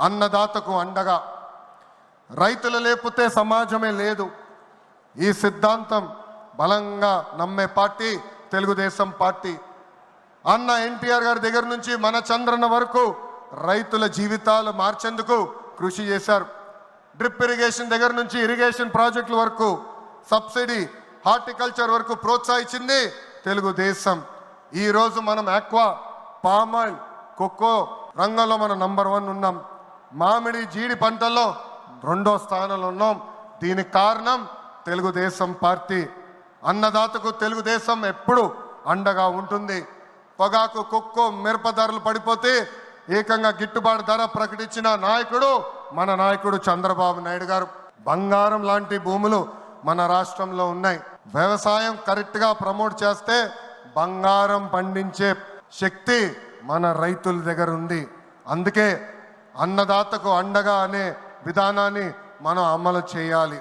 అన్నదాతకు అండగా. రైతులు లేకపోతే సమాజమే లేదు. ఈ సిద్ధాంతం బలంగా నమ్మే పార్టీ తెలుగుదేశం పార్టీ. అన్న ఎన్టీఆర్ గారి దగ్గర నుంచి మన చంద్రన్న వరకు రైతుల జీవితాలు మార్చేందుకు కృషి చేశారు. డ్రిప్ ఇరిగేషన్ దగ్గర నుంచి ఇరిగేషన్ ప్రాజెక్టుల వరకు, సబ్సిడీ, హార్టికల్చర్ వరకు ప్రోత్సహించింది తెలుగుదేశం. ఈరోజు మనం ఆక్వా, పామాయిల్, కోకో రంగంలో మనం నంబర్ 1 ఉన్నాం. మామిడి, జీడి పంటల్లో 2వ స్థానంలో ఉన్నాం. దీనికి కారణం తెలుగుదేశం పార్టీ. అన్నదాతకు తెలుగుదేశం ఎప్పుడు అండగా ఉంటుంది. పొగాకు, కొక్కో, మిరప ధరలు పడిపోతే ఏకంగా గిట్టుబాటు ధర ప్రకటించిన నాయకుడు మన నాయకుడు చంద్రబాబు నాయుడు గారు. బంగారం లాంటి భూములు మన రాష్ట్రంలో ఉన్నాయి. వ్యవసాయం కరెక్ట్గా ప్రమోట్ చేస్తే బంగారం పండించే శక్తి మన రైతుల దగ్గర ఉంది. అందుకే అన్నదాతకు అండగా అనే విధానాన్ని మనం అమలు చేయాలి.